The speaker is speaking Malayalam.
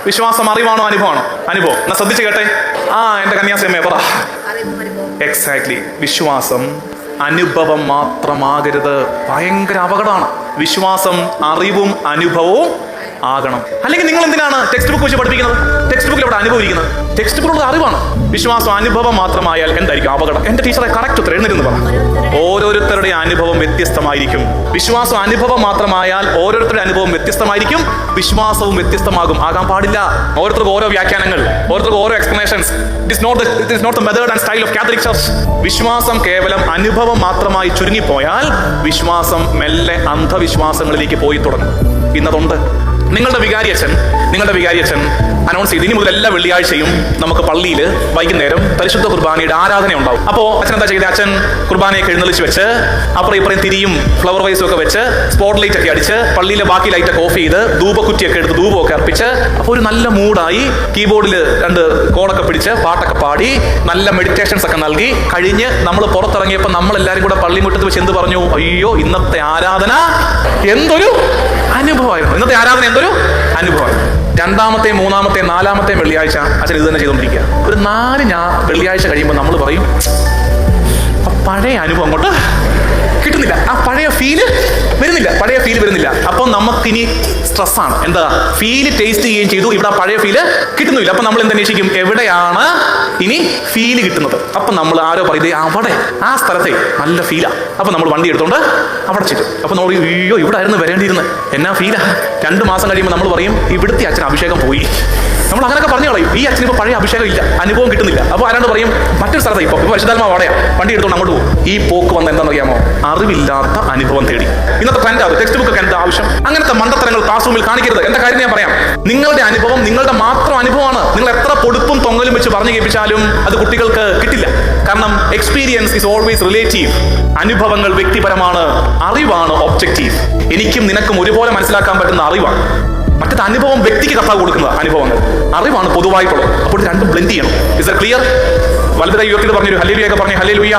വിശ്വാസം അറിവാണോ അനുഭവമാണോ? അനുഭവം. എന്നാ ശ്രദ്ധിച്ചു കേട്ടെ. എന്റെ കന്യാസിയമ്മേ പറ. എക്സാക്ട്ലി. വിശ്വാസം അനുഭവം മാത്രമാകരുത്. ഭയങ്കര അപകടമാണ്. വിശ്വാസം അറിവും അനുഭവവും ആകണം. അല്ലെങ്കിൽ നിങ്ങൾ എന്തിനാണ് ടെക്സ്റ്റ് ബുക്ക് വെച്ച് പഠിപ്പിക്കുന്നത്? ടെക്സ്റ്റ് ബുക്കിൽ ഇവിടെ അനുഭവിക്കുന്നത്. ടെക്സ്റ്റ് ബുക്കിലുള്ള അറിവാണ്. വിശ്വാസം അനുഭവം മാത്രമായാൽ എന്തായിരിക്കും അപകടം? എന്റെ ടീച്ചറെ കറക്റ്റ് ഉത്തരം എഴുന്നേറ്റ് പറ. ഓരോരുത്തരുടെ അനുഭവം വ്യത്യസ്തമായിരിക്കും. വിശ്വാസം അനുഭവം മാത്രമായാൽ ഓരോരുത്തരുടെ അനുഭവം വ്യത്യസ്തമായിരിക്കും. വിശ്വാസവും വ്യത്യസ്തമാകും. ആകാൻ പാടില്ല. ഓരോരുത്തർക്കും ഓരോ വ്യാഖ്യാനങ്ങൾ, ഓരോരുത്തർക്കും ഓരോ explanations. It is not the method and style of Catholic church. വിശ്വാസം കേവലം അനുഭവം മാത്രമായി ചുരുങ്ങിപ്പോയാൽ വിശ്വാസം മെല്ലെ അന്ധവിശ്വാസങ്ങളിലേക്ക് പോയി തുടങ്ങും. ഇന്നതുണ്ട്. നിങ്ങളുടെ വികാരി അച്ഛൻ അനൗൺസ് ചെയ്ത് ഇനി മുതൽ എല്ലാ വെള്ളിയാഴ്ചയും നമുക്ക് പള്ളിയിൽ വൈകുന്നേരം പരിശുദ്ധ കുർബാനയുടെ ആരാധന ഉണ്ടാവും. അപ്പോൾ അച്ഛൻ എന്താ ചെയ്തത്? അച്ഛൻ കുർബാനയൊക്കെ എഴുന്നള്ളിച്ച് വെച്ച് അപ്പുറം ഇപ്പുറം തിരിയും ഫ്ലവർ വൈസും ഒക്കെ വെച്ച് സ്പോട്ട് ലൈറ്റ് ഒക്കെ അടിച്ച് പള്ളിയിലെ ബാക്കി ലൈറ്റൊക്കെ ഓഫ് ചെയ്ത് ധൂപക്കുറ്റിയൊക്കെ എടുത്ത് ധൂപമൊക്കെ അർപ്പിച്ച് അപ്പോൾ ഒരു നല്ല മൂഡായി കീബോർഡിൽ 2 കോഡൊക്കെ പിടിച്ച് പാട്ടൊക്കെ പാടി നല്ല മെഡിറ്റേഷൻസ് ഒക്കെ നൽകി കഴിഞ്ഞ് നമ്മൾ പുറത്തിറങ്ങിയപ്പോൾ നമ്മളെല്ലാവരും കൂടെ പള്ളി മുറ്റത്ത് വെച്ച് എന്ത് പറഞ്ഞു? അയ്യോ, ഇന്നത്തെ ആരാധന എന്തൊരു അനുഭവമായിരുന്നു. ഇന്നത്തെ ആരാധന എന്തൊരു അനുഭവമായിരുന്നു. 2ാമത്തെ 3ാമത്തെ 4ാമത്തെ വെള്ളിയാഴ്ച അച്ഛൻ ഇത് തന്നെ ചെയ്തുകൊണ്ടിരിക്കുക. ഒരു 4 വെള്ളിയാഴ്ച കഴിയുമ്പോൾ നമ്മൾ പറയും പഴയ അനുഭവം അങ്ങോട്ട് കിട്ടുന്നില്ല. പഴയ ഫീല് വരുന്നില്ല. അപ്പോൾ നമുക്കിനി സ്ട്രെസ്സാണ്. എന്താ? ഫീല് ടേസ്റ്റ് ചെയ്യുകയും ചെയ്തു, ഇവിടെ പഴയ ഫീല് കിട്ടുന്നില്ല. അപ്പൊ നമ്മൾ എന്തന്വേഷിക്കും? എവിടെയാണ് ഇനി ഫീല് കിട്ടുന്നത്? അപ്പൊ നമ്മൾ ആരോ പറയുന്നത് അവിടെ ആ സ്ഥലത്തെ നല്ല ഫീലാ. അപ്പൊ നമ്മൾ വണ്ടി എടുത്തോണ്ട് അവിടെ ചെല്ലും. അപ്പൊ നമ്മൾ അയ്യോ, ഇവിടെ ആയിരുന്നു വരേണ്ടിയിരുന്നത്, എന്നാ ഫീലാ. 2 മാസം കഴിയുമ്പോൾ നമ്മൾ പറയും ഇവിടുത്തെ അച്ഛൻ അഭിഷേകം പോയി. നമ്മൾ അങ്ങനെയൊക്കെ പറഞ്ഞു കളയും. ഈ അച്ഛന് ഇപ്പോൾ പഴയ അഭിഷേകം ഇല്ല, അനുഭവം കിട്ടുന്നില്ല. അപ്പോൾ ആരാണ്ട് പറയും മറ്റൊരു സ്ഥലത്ത് ഇപ്പോൾ പരിശുദ്ധാത്മാവ് അവിടെയാ, വണ്ടി എടുത്തോണ്ട് അങ്ങോട്ട് പോകും. ഈ പോക്ക് വന്ന് എന്താണെന്നറിയാമോ? അറിവില്ലാത്ത അനുഭവം തേടി. ഇന്നത്തെ ട്രെൻഡ് അത്. ടെക്സ്റ്റ് ബുക്ക് ഒക്കെ എന്താ ആവശ്യം? അങ്ങനത്തെ മണ്ടത്തരങ്ങൾ ക്ലാസ് റൂമിൽ കാണിക്കരുത്. എന്റെ കാര്യം ഞാൻ പറയാം. നിങ്ങളുടെ അനുഭവം നിങ്ങളുടെ മാത്രം അനുഭവമാണ്. നിങ്ങൾ എത്ര പൊടുപ്പും തൊങ്ങലും വെച്ച് പറഞ്ഞു കേൾപ്പിച്ചാലും അത് കുട്ടികൾക്ക് കിട്ടില്ല. കാരണം എക്സ്പീരിയൻസ് ഈസ് ഓൾവേസ് റിലേറ്റീവ്. അനുഭവങ്ങൾ വ്യക്തിപരമാണ്, അറിവാണ് ഒബ്ജക്റ്റീവ്. എനിക്കും നിനക്കും ഒരുപോലെ മനസ്സിലാക്കാൻ പറ്റുന്ന അറിവാണ്. മറ്റേ അനുഭവം വ്യക്തിക്ക് കർത്താവ് കൊടുക്കുന്നത് അനുഭവങ്ങൾ, അറിവാണ് പൊതുവായിട്ടുള്ളത്. അപ്പോൾ 2 ബ്ലെൻഡ് ചെയ്യണം. Is that clear? വലതുകൈ ഉയർത്തി പറഞ്ഞൊരു ഹല്ലേലൂയ ഒക്കെ പറഞ്ഞു. ഹല്ലേലൂയ.